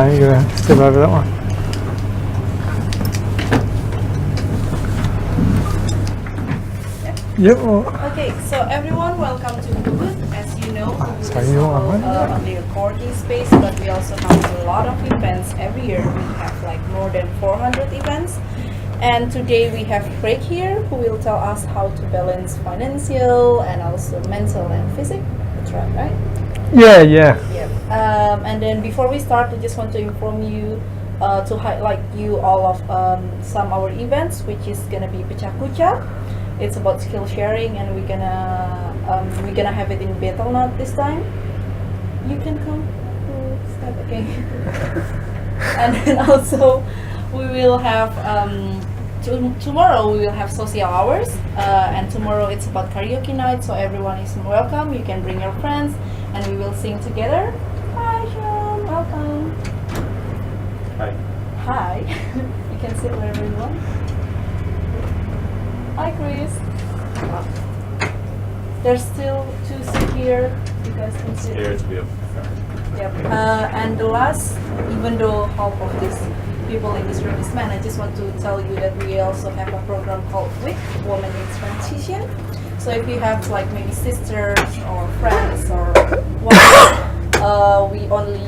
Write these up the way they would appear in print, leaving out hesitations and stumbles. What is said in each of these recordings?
You gotta step over that one. Yep. Okay, so everyone, welcome to Bungkus. As you know, Bungkus So is you want only a recording space, but we also have a lot of events every year. We have like more than 400 events. And today we have Craig here, who will tell us how to balance financial and also mental and physical. That's right? Yeah. Yeah. And then before we start, I just want to inform you to highlight you all of some our events, which is gonna be Pecah Kucha. It's about skill sharing, and we're gonna have it in Betelnut this time. You can come to step, okay? And then also we will have tomorrow we will have social hours, and tomorrow it's about karaoke night. So everyone is welcome. You can bring your friends, and we will sing together. Hi, Sean. Welcome. Hi. Hi. You can sit wherever you want. Hi, Chris. There's still 2 seats here. You guys can sit. Scared to be up. Yep. And the last, even though half of these people in this room is men, I just want to tell you that we also have a program called WIC, Women in Transition. So if you have like maybe sisters or friends or what, we only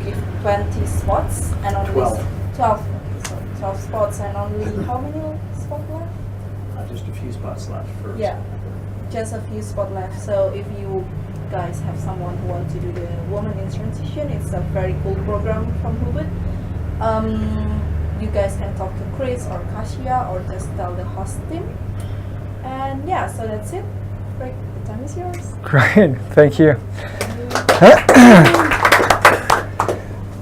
give 20 spots and only 12. Okay, so 12 spots and only how many spots left? Just a few spots left for just a few spots left. So if you guys have someone who wants to do the Women in Transition, it's a very cool program from Hubert. You guys can talk to Chris or Kasia or just tell the host team. And yeah, so that's it. Great, the time is yours. Great, thank you.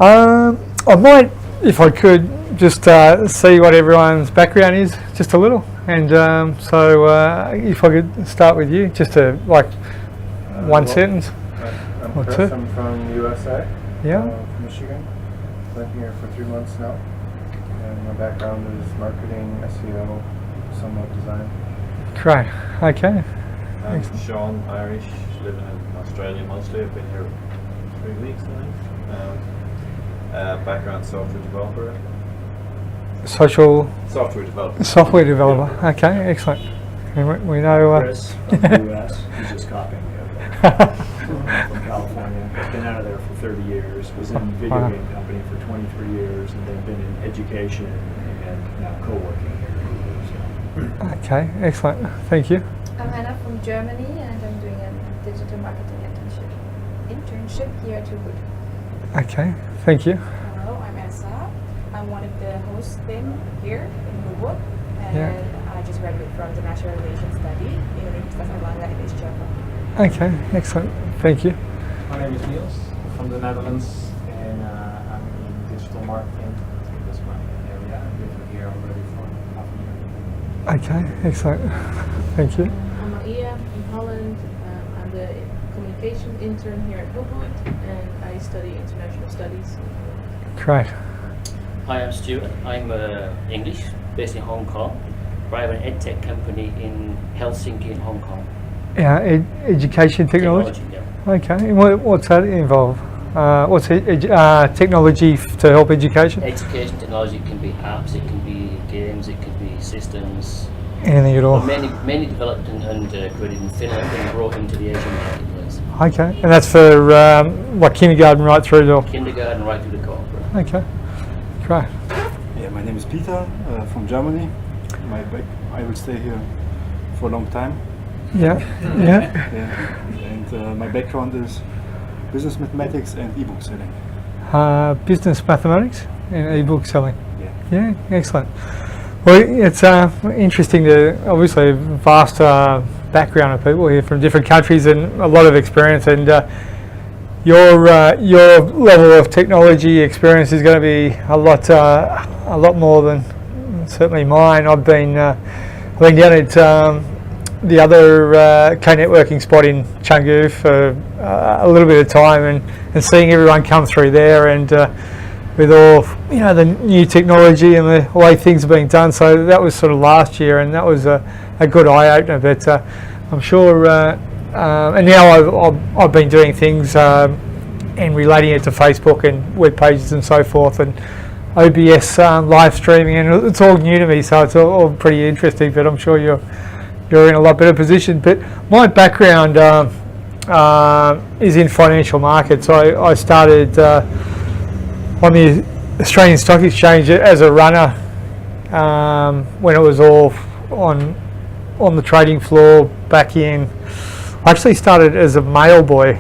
I might, if I could, just see what everyone's background is, just a little. And so if I could start with you, just to one sentence. I'm or Chris, two. I'm from USA, Yeah. from Michigan. Been here for 3 months now. And my background is marketing, SEO, somewhat design. Great. Okay. I'm Excellent. Sean, Irish, living in Australia mostly. I've been here 3 weeks, I think. Background software developer. Social Software developer. software developer. Okay. Excellent. And we know. Chris from the US. He's just copying me. From California. He's been out of there for 30 years. Was in a video Wow. game company for 23 years, and then been in education and now co-working here. So. Okay. Excellent. Thank you. I'm Anna from Germany, and I'm doing a digital marketing internship here at Ubud. Okay. Thank you. Hello, I'm Essa. I'm one of the hosts team here in Ubud, and Yeah. I just graduated from International Relations Study in Universitas Erlangga in East Java. Okay. Excellent. Thank you. My name is Niels from the Netherlands, and I'm in digital marketing. That's my area. I've been here already for half a year. Okay. Excellent. Thank you. I'm Maia in Holland. I'm the communication intern here at Ubud, and I study international studies. Great. Hi, I'm Stuart. I'm English, based in Hong Kong. I have an edtech company in Helsinki, in Hong Kong. Yeah. Education technology. Yeah. Okay. And what's that involve? What's technology to help education? Education technology can be apps, it can be games, it can be systems. Anything at all? But many developed and created in Finland and brought into the Asian marketplace. Okay. And that's for kindergarten right through to. Kindergarten right through the corporate. Okay. Great. Yeah, my name is Peter from Germany. I will stay here for a long time. Yeah. Yeah. Yeah. And my background is business mathematics and ebook selling. Business mathematics and ebook selling. Yeah. Yeah. Excellent. Well, it's interesting to obviously vast background of people here from different countries and a lot of experience. And your level of technology experience is going to be a lot more than certainly mine. I've been down at the other co-networking spot in Canggu for a little bit of time, and seeing everyone come through there, and with all the new technology and the way things are being done. So that was sort of last year, and that was a good eye opener. But I'm sure and now I've been doing things and relating it to Facebook and web pages and so forth, and OBS live streaming, and it's all new to me, so it's all pretty interesting. But I'm sure you're in a lot better position. But my background is in financial markets. I started on the Australian Stock Exchange as a runner when it was all on the trading floor back in. I actually started as a mail boy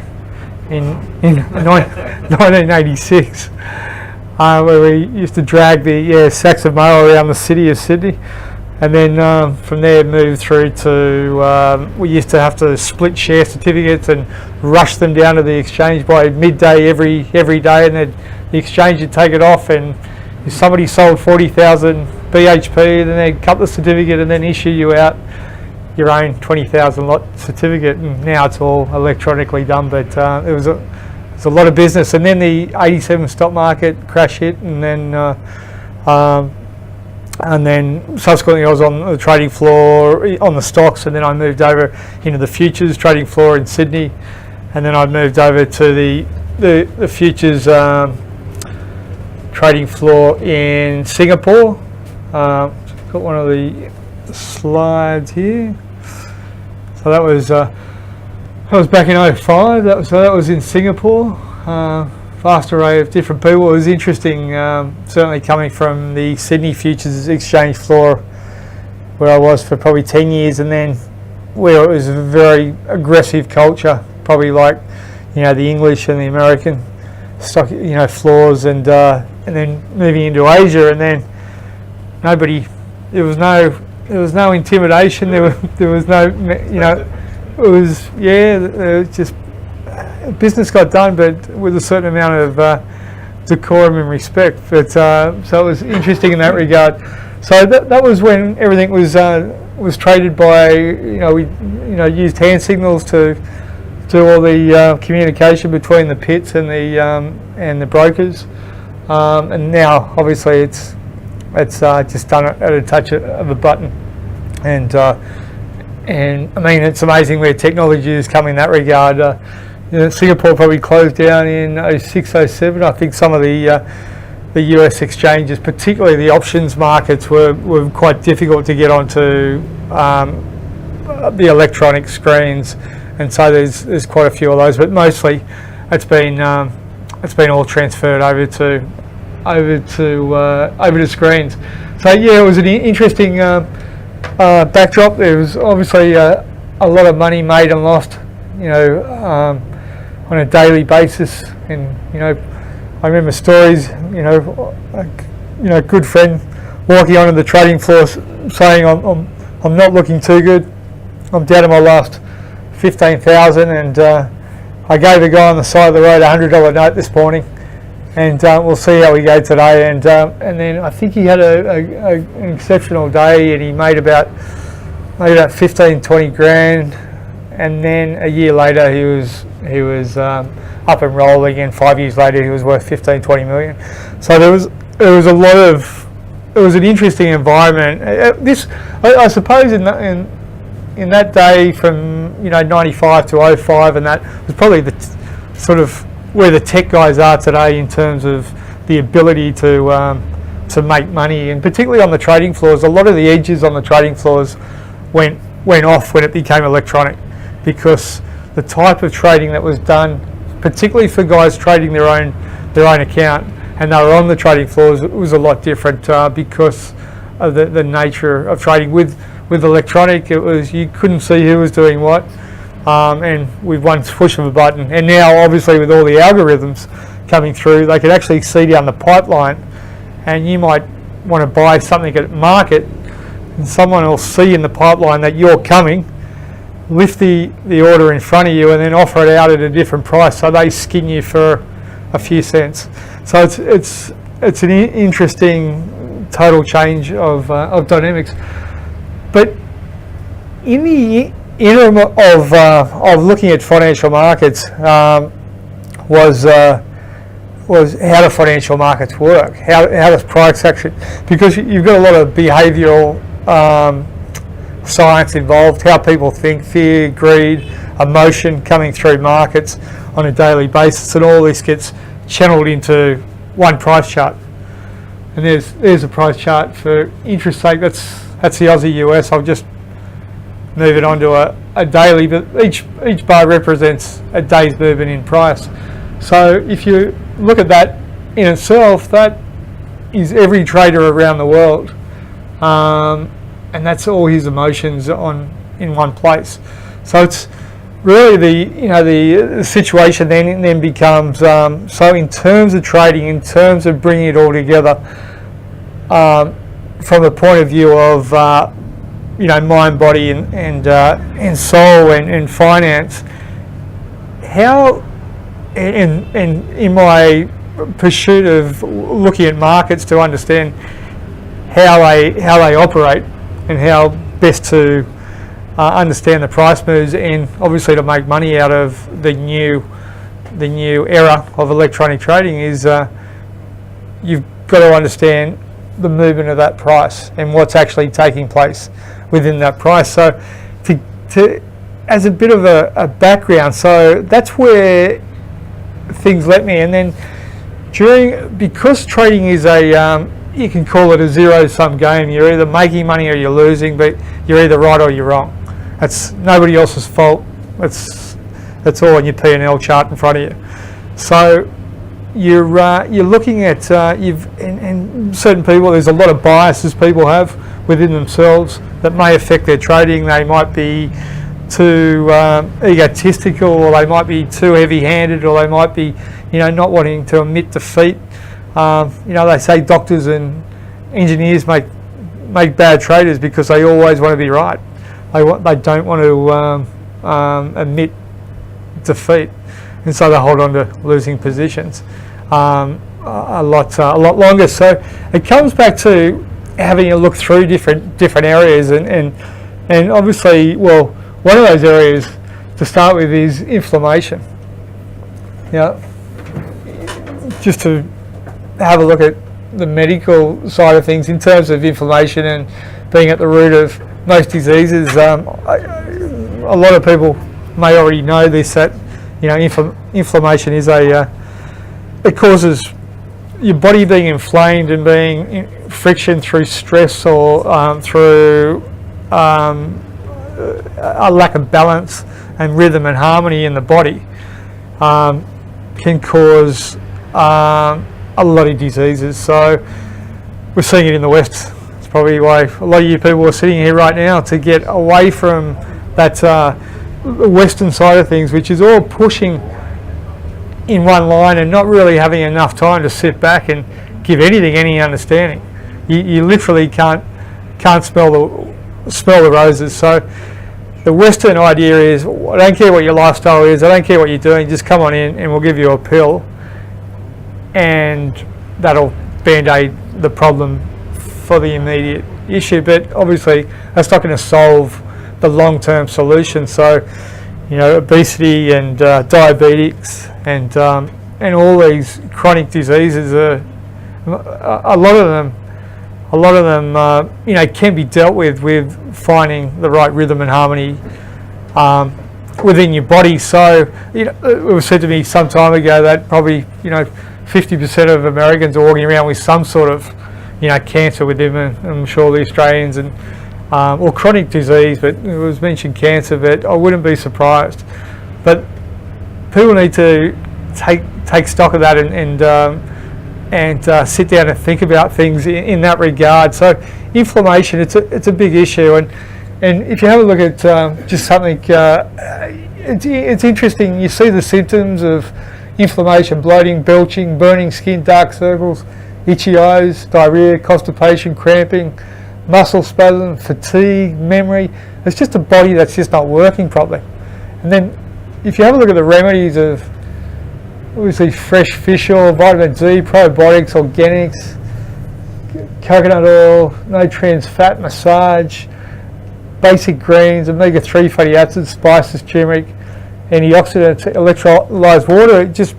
in 1986, where we used to drag the sacks of mail around the city of Sydney, and then from there moved through to we used to have to split share certificates and rush them down to the exchange by midday every day, and then the exchange would take it off, and if somebody sold 40,000 BHP, then they'd cut the certificate and then issue you out your own 20,000 lot certificate. And now it's all electronically done, but it was a lot of business. And then the 87 stock market crash hit, and then subsequently I was on the trading floor on the stocks, and then I moved over into the futures trading floor in Sydney, and then I moved over to the futures trading floor in Singapore. Got one of the slides here. So that was back in 05. That was in Singapore. Vast array of different people. It was interesting, certainly coming from the Sydney Futures Exchange floor, where I was for probably 10 years, and then where it was a very aggressive culture, probably like the English and the American stock floors, and then moving into Asia, and then there was no intimidation, there was no it was just business got done, but with a certain amount of decorum and respect. But so it was interesting in that regard. So that was when everything was traded by we used hand signals to do all the communication between the pits and the brokers, and now obviously it's just done at a touch of a button, and I mean it's amazing where technology has come in that regard. Singapore probably closed down in 06, 07. I think some of the US exchanges, particularly the options markets, were quite difficult to get onto the electronic screens, and so there's quite a few of those. But mostly, it's been all transferred over to screens. So yeah, it was an interesting backdrop. There was obviously a lot of money made and lost, on a daily basis. And I remember stories, a good friend walking onto the trading floor saying, "I'm not looking too good. I'm down to my last 15,000, and I gave a guy on the side of the road a $100 note this morning, and we'll see how we go today." And then I think he had an exceptional day, and he made about 15, 20 grand, and then a year later he was up and rolling, and 5 years later he was worth 15, 20 million. So there was it was an interesting environment. I suppose in that day from 95 to 05, and that was probably the sort of where the tech guys are today in terms of the ability to make money, and particularly on the trading floors. A lot of the edges on the trading floors went off when it became electronic, because the type of trading that was done, particularly for guys trading their own account, and they were on the trading floors, it was a lot different because of the nature of trading. With electronic, it was, you couldn't see who was doing what, and with one push of a button. And now obviously with all the algorithms coming through, they could actually see down the pipeline, and you might want to buy something at market, and someone will see in the pipeline that you're coming, lift the order in front of you, and then offer it out at a different price, so they skin you for a few cents. So it's an interesting total change of dynamics. But in the interim of looking at financial markets, was how do financial markets work? How does price action? Because you've got a lot of behavioural science involved, how people think, fear, greed, emotion coming through markets on a daily basis, and all this gets channeled into one price chart. And there's a price chart for interest rate. That's the Aussie US. I'll just move it onto a daily, but each bar represents a day's movement in price. So if you look at that in itself, that is every trader around the world, and that's all his emotions in one place. So it's really the situation then becomes so in terms of trading, in terms of bringing it all together, from the point of view of mind, body, and soul and finance. How and in my pursuit of looking at markets to understand how they operate and how best to understand the price moves, and obviously to make money out of the new era of electronic trading, is you've got to understand the movement of that price and what's actually taking place within that price. So to as a bit of a background, so that's where things led me. And then because trading is you can call it a zero-sum game. You're either making money or you're losing, but you're either right or you're wrong. That's nobody else's fault. That's all on your P&L chart in front of you. So you're looking at and certain people. There's a lot of biases people have within themselves that may affect their trading. They might be too egotistical, or they might be too heavy-handed, or they might be not wanting to admit defeat. They say doctors and engineers make bad traders because they always want to be right. They don't want to admit defeat, and so they hold on to losing positions a lot longer. So it comes back to having a look through different areas, and obviously, well, one of those areas to start with is inflammation. Just to have a look at the medical side of things in terms of inflammation and being at the root of most diseases. A lot of people may already know this, that inflammation is it causes your body being inflamed and being friction through stress or through a lack of balance and rhythm and harmony in the body, can cause a lot of diseases. So we're seeing it in the West. It's probably why a lot of you people are sitting here right now, to get away from that Western side of things, which is all pushing in one line and not really having enough time to sit back and give anything any understanding. You literally can't smell the roses. So the Western idea is, I don't care what your lifestyle is, I don't care what you're doing, just come on in and we'll give you a pill, and that'll band-aid the problem for the immediate issue. But obviously that's not going to solve the long-term solution. So obesity and diabetes and all these chronic diseases are a lot of them can be dealt with finding the right rhythm and harmony within your body. So it was said to me some time ago that probably 50% of Americans are walking around with some sort of cancer with them, and I'm sure the Australians and or chronic disease, but it was mentioned cancer, but I wouldn't be surprised. But people need to take stock of that and sit down and think about things in that regard. So inflammation, it's a big issue, and if you have a look at just something, it's interesting. You see the symptoms of inflammation: bloating, belching, burning skin, dark circles, itchy eyes, diarrhea, constipation, cramping, muscle spasm, fatigue, memory. It's just a body that's just not working properly. And then if you have a look at the remedies of obviously fresh fish oil, vitamin D, probiotics, organics, coconut oil, no trans fat, massage, basic greens, omega-3 fatty acids, spices, turmeric, antioxidants, electrolyzed water, it just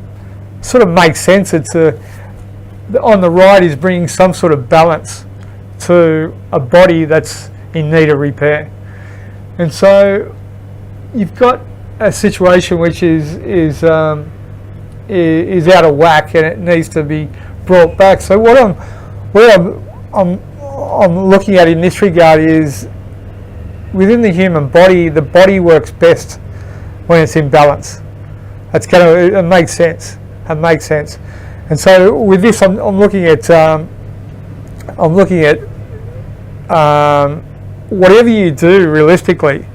sort of makes sense. It's on the right is bringing some sort of balance to a body that's in need of repair. And so you've got a situation which is out of whack and it needs to be brought back. So what I'm looking at in this regard is within the human body, the body works best when it's in balance. It makes sense. It makes sense. And so with this, I'm looking at whatever you do realistically,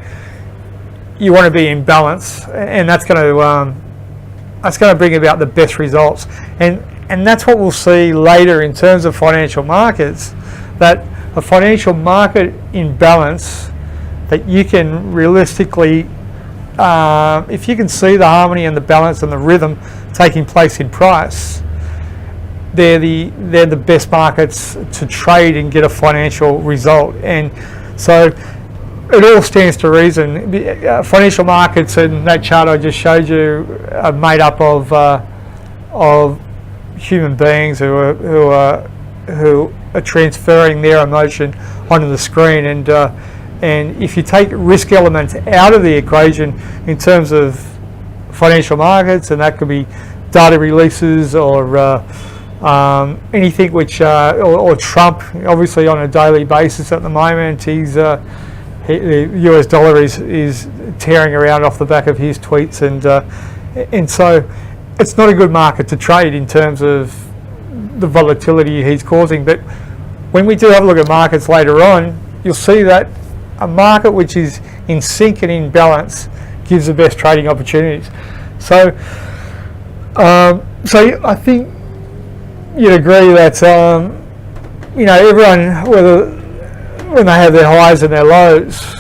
you want to be in balance, and that's going to bring about the best results. And that's what we'll see later in terms of financial markets, that a financial market in balance, that you can realistically, if you can see the harmony and the balance and the rhythm taking place in price, they're the best markets to trade and get a financial result. And so it all stands to reason. Financial markets, and that chart I just showed you, are made up of human beings who are transferring their emotion onto the screen. And if you take risk elements out of the equation in terms of financial markets, and that could be data releases or anything which, or Trump, obviously on a daily basis at the moment, the US dollar is tearing around off the back of his tweets, and so it's not a good market to trade in terms of the volatility he's causing. But when we do have a look at markets later on, you'll see that a market which is in sync and in balance gives the best trading opportunities. So I think you'd agree that everyone, when they have their highs and their lows,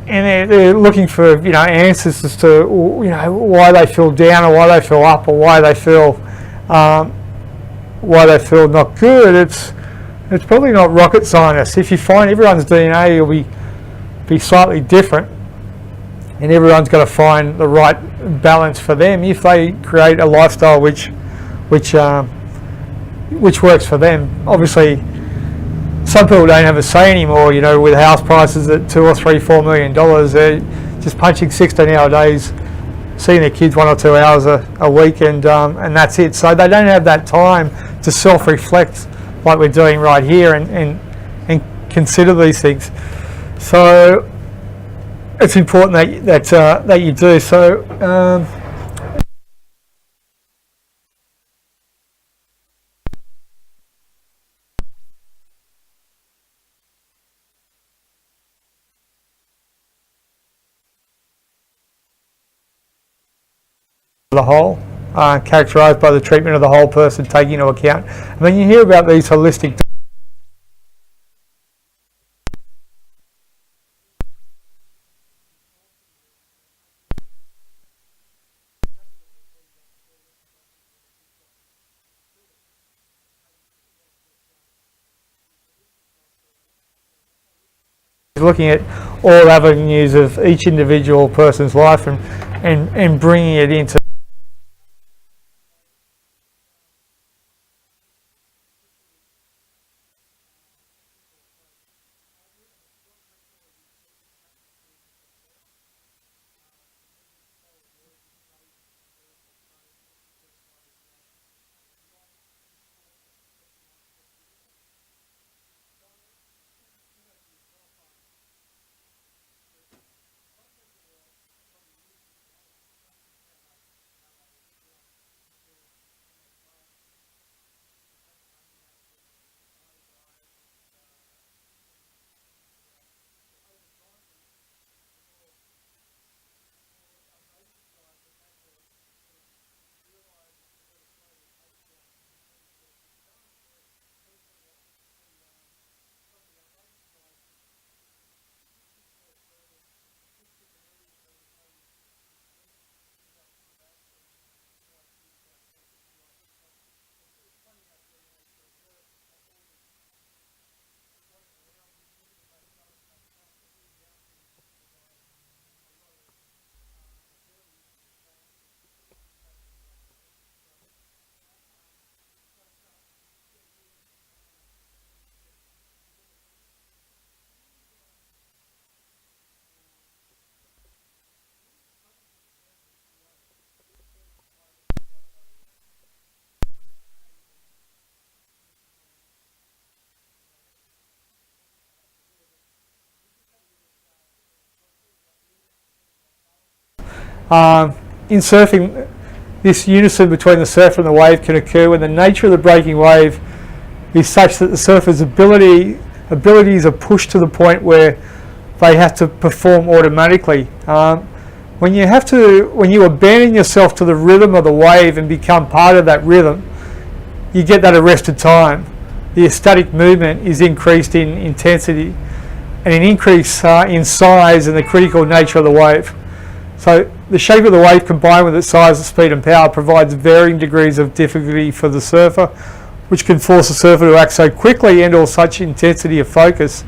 and they're looking for answers as to why they feel down or why they feel up or why they feel not good. It's probably not rocket science. If you find everyone's DNA will be slightly different, and everyone's got to find the right balance for them if they create a lifestyle which works for them. Obviously, some people don't have a say anymore. With house prices at $2 or $3, $4 million, they're just punching 16-hour days, seeing their kids 1 or 2 hours a week, and that's it. So they don't have that time to self-reflect like we're doing right here and consider these things. So it's important that you do. So. The whole, characterised by the treatment of the whole person, taking into account. And then you hear about these holistic looking at all avenues of each individual person's life and bringing it into In surfing, this unison between the surfer and the wave can occur when the nature of the breaking wave is such that the surfer's abilities are pushed to the point where they have to perform automatically. When you abandon yourself to the rhythm of the wave and become part of that rhythm, you get that arrested time. The static movement is increased in intensity and an increase in size and the critical nature of the wave. So the shape of the wave combined with its size, speed and power provides varying degrees of difficulty for the surfer, which can force the surfer to act so quickly and or such intensity of focus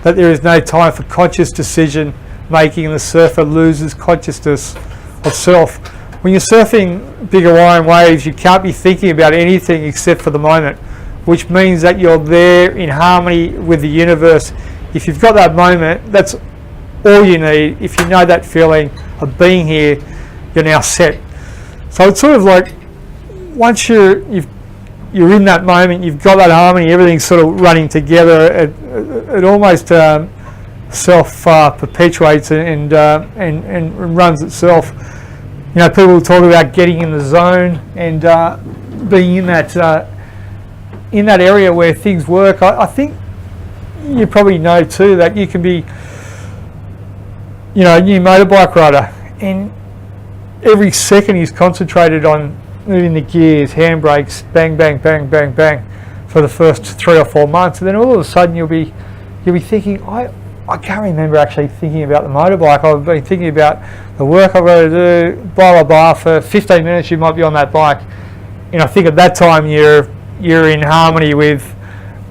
that there is no time for conscious decision making and the surfer loses consciousness of self. When you're surfing big Hawaiian waves, you can't be thinking about anything except for the moment, which means that you're there in harmony with the universe. If you've got that moment, that's all you need. If you know that feeling of being here, you're now set. So it's sort of like once you're in that moment, you've got that harmony, everything's sort of running together. It almost self-perpetuates and runs itself. You know, people talk about getting in the zone and being in that area where things work. I think you probably know too that you can be, you know, a new motorbike rider, and every second is concentrated on moving the gears, handbrakes, bang, bang, bang, bang, bang, for the first 3 or 4 months, and then all of a sudden you'll be thinking, I can't remember actually thinking about the motorbike. I've been thinking about the work I've got to do, blah blah blah. For 15 minutes you might be on that bike, and I think at that time you're in harmony with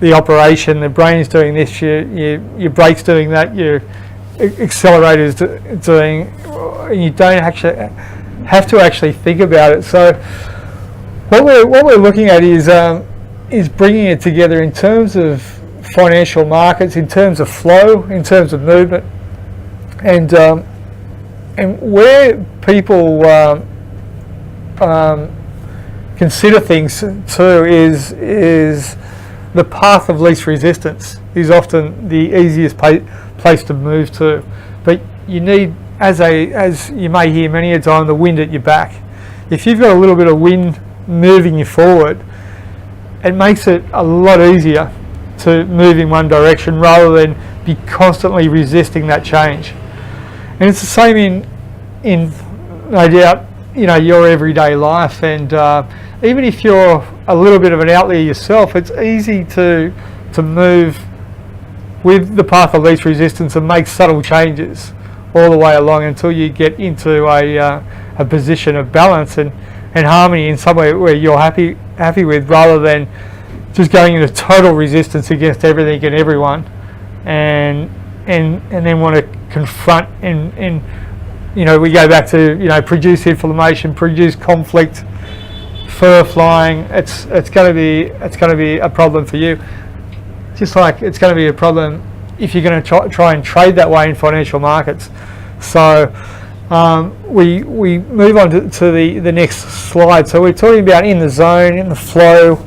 the operation. The brain's doing this, your brake's doing that, your accelerator's doing, and you don't actually have to actually think about it. So what we're looking at is bringing it together in terms of financial markets, in terms of flow, in terms of movement, and where people consider things too is the path of least resistance is often the easiest place to move to, but you need, as you may hear many a time, the wind at your back. If you've got a little bit of wind moving you forward, it makes it a lot easier to move in one direction rather than be constantly resisting that change. And it's the same in no doubt, you know, your everyday life, and even if you're a little bit of an outlier yourself, it's easy to move with the path of least resistance and make subtle changes all the way along until you get into a position of balance and harmony in some way where you're happy with, rather than just going into total resistance against everything and everyone, and then want to confront and you know, we go back to, you know, produce inflammation, produce conflict, fur flying. It's going to be a problem for you, just like it's going to be a problem if you're going to try and trade that way in financial markets. So we move on to the next slide. So we're talking about in the zone, in the flow,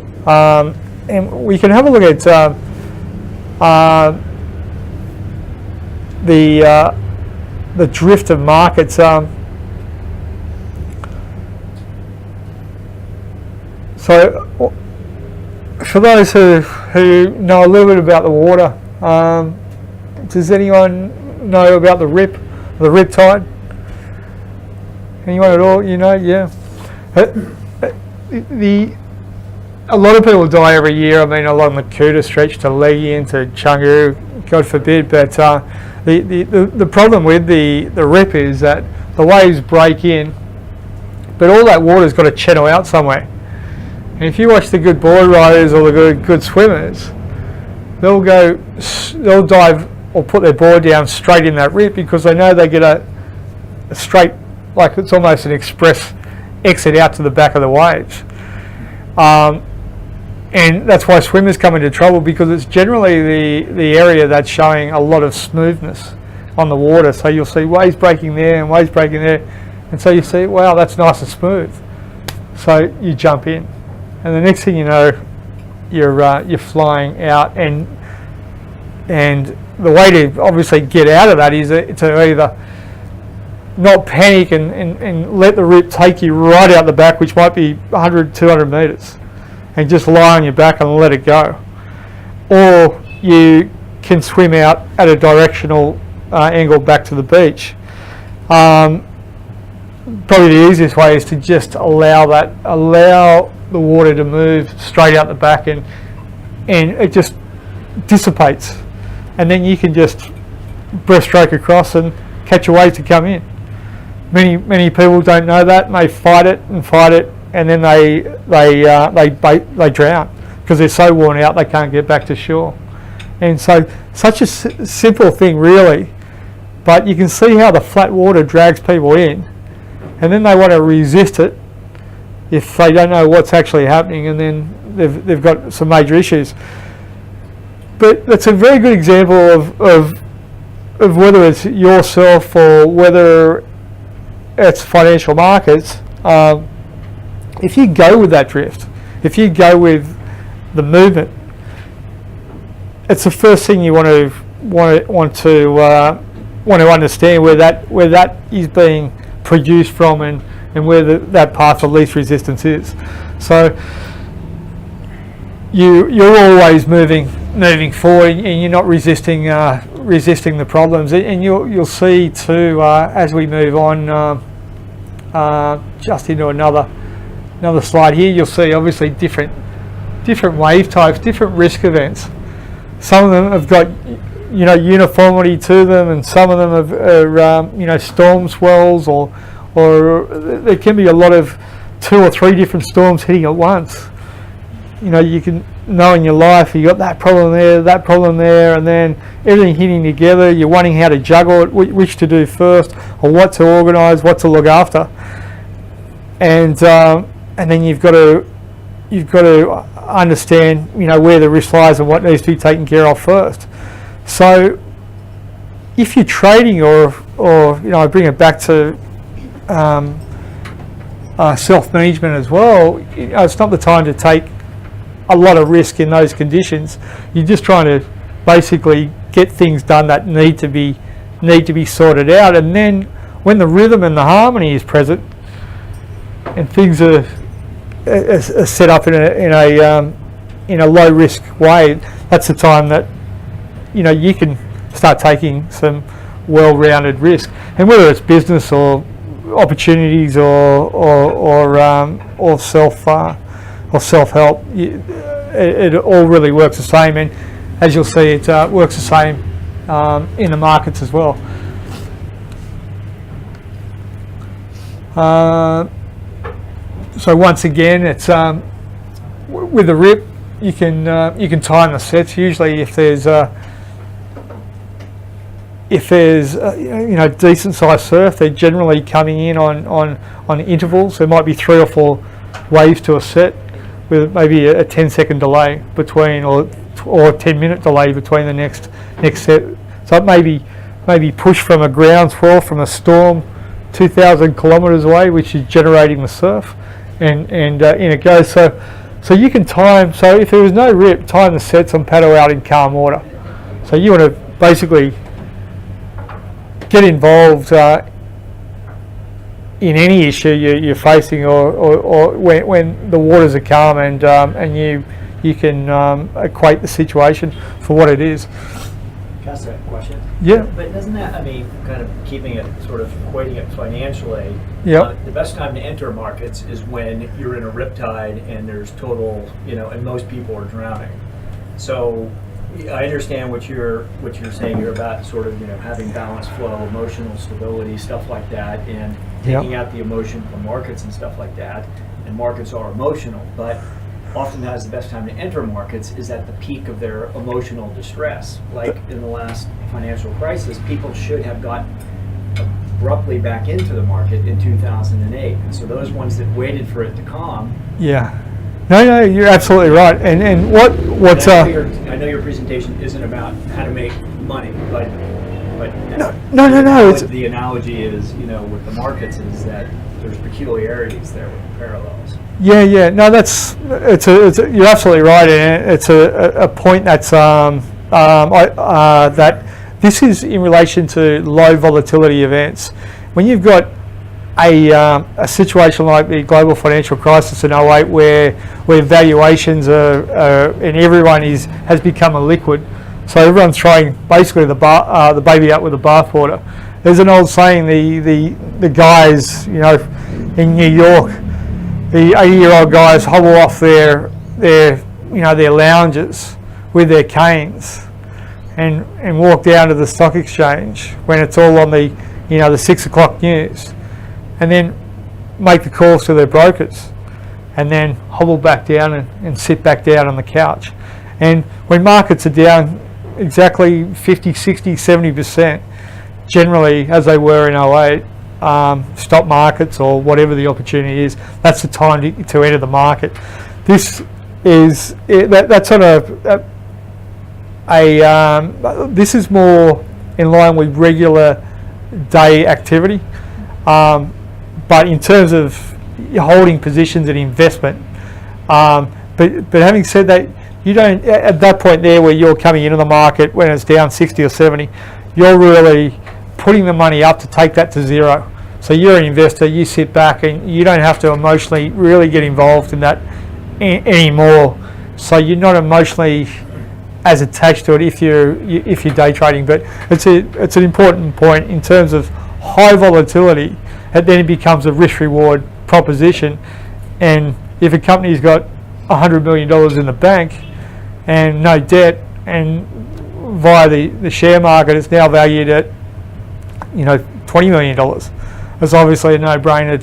and we can have a look at the drift of markets. So for those who know a little bit about the water, does anyone know about the rip tide? Anyone at all? You know, yeah. A lot of people die every year. I mean, along the Kuta stretch to Legian to Canggu, God forbid. But the problem with the rip is that the waves break in, but all that water's got to channel out somewhere. And if you watch the good board riders or the good swimmers, they'll dive or put their board down straight in that rip because they know they get a straight, like it's almost an express exit out to the back of the waves. And that's why swimmers come into trouble, because it's generally the area that's showing a lot of smoothness on the water. So you'll see waves breaking there and waves breaking there, and so you see, wow, that's nice and smooth. So you jump in, and the next thing you know, you're flying out, and the way to obviously get out of that is to either not panic and let the rip take you right out the back, which might be 100, 200 metres, and just lie on your back and let it go. Or you can swim out at a directional angle back to the beach. Probably the easiest way is to just allow the water to move straight out the back, and it just dissipates, and then you can just breaststroke across and catch a wave to come in. Many people don't know that, and they fight it, and then they drown because they're so worn out they can't get back to shore. And so, such a simple thing, really, but you can see how the flat water drags people in, and then they want to resist it if they don't know what's actually happening, and then they've got some major issues. But that's a very good example of whether it's yourself or whether it's financial markets. If you go with that drift, if you go with the movement, it's the first thing you want to understand where that is being produced from, and where that path of least resistance is. So you're always moving forward, and you're not resisting the problems. And you'll see too, as we move on just into another slide here, you'll see obviously different wave types, different risk events. Some of them have got uniformity to them, and some of them are storm swells, or there can be a lot of 2 or 3 different storms hitting at once. You can know in your life you got that problem there, and then everything hitting together. You're wondering how to juggle it, which to do first, or what to organise, what to look after, and then you've got to understand where the risk lies and what needs to be taken care of first. So if you're trading, or I bring it back to self-management as well, it's not the time to take a lot of risk in those conditions. You're just trying to basically get things done that need to be sorted out, and then when the rhythm and the harmony is present and things are set up in a low risk way, that's the time that you can start taking some well-rounded risk. And whether it's business or opportunities or self-help, it all really works the same. And as you'll see, it works the same in the markets as well. So once again, it's with the rip, you can time the sets. Usually, if there's decent sized surf, they're generally coming in on intervals. There might be 3 or 4 waves to a set, with maybe a 10-second delay between, or a 10-minute delay between the next set. So it may be pushed from a ground swell from a storm 2,000 kilometres away, which is generating the surf, and in it goes. So you can time. So if there was no rip, time the sets on paddle out in calm water. So you want to basically get involved in any issue you're facing, or when the waters are calm, and you can equate the situation for what it is. Can I ask that question? Yeah. But doesn't that, kind of keeping it, sort of equating it financially, Yep. The best time to enter markets is when you're in a riptide and there's total, and most people are drowning. So I understand what you're saying. You're about sort of, having balanced flow, emotional stability, stuff like that, and taking out the emotion from markets and stuff like that. And markets are emotional, but oftentimes the best time to enter markets is at the peak of their emotional distress. Like in the last financial crisis, people should have gotten abruptly back into the market in 2008. And so those ones that waited for it to calm. Yeah. No, you're absolutely right. And what's I know your presentation isn't about how to make money, but no. It's, the analogy is, with the markets, is that there's peculiarities there with the parallels. Yeah. No, you're absolutely right, and it's a point that's that this is in relation to low volatility events, when you've got a situation like the global financial crisis in '08 where valuations are and everyone has become illiquid, so everyone's throwing basically the baby out with the bathwater. There's an old saying, the guys, you know, in New York, the 80-year-old guys hobble off their lounges with their canes and walk down to the stock exchange when it's all on the 6 o'clock news, and then make the calls to their brokers, and then hobble back down and sit back down on the couch. And when markets are down exactly 50, 60, 70%, generally, as they were in '08, stock markets or whatever the opportunity is, that's the time to enter the market. This is that's on this is more in line with regular day activity, but in terms of holding positions and investment. But having said that, you don't, at that point there where you're coming into the market when it's down 60 or 70, you're really putting the money up to take that to zero. So you're an investor, you sit back and you don't have to emotionally really get involved in that anymore. So you're not emotionally as attached to it if you're day trading. But it's an important point in terms of high volatility. And then it becomes a risk-reward proposition. And if a company's got $100 million in the bank and no debt, and via the share market it's now valued at $20 million, it's obviously a no-brainer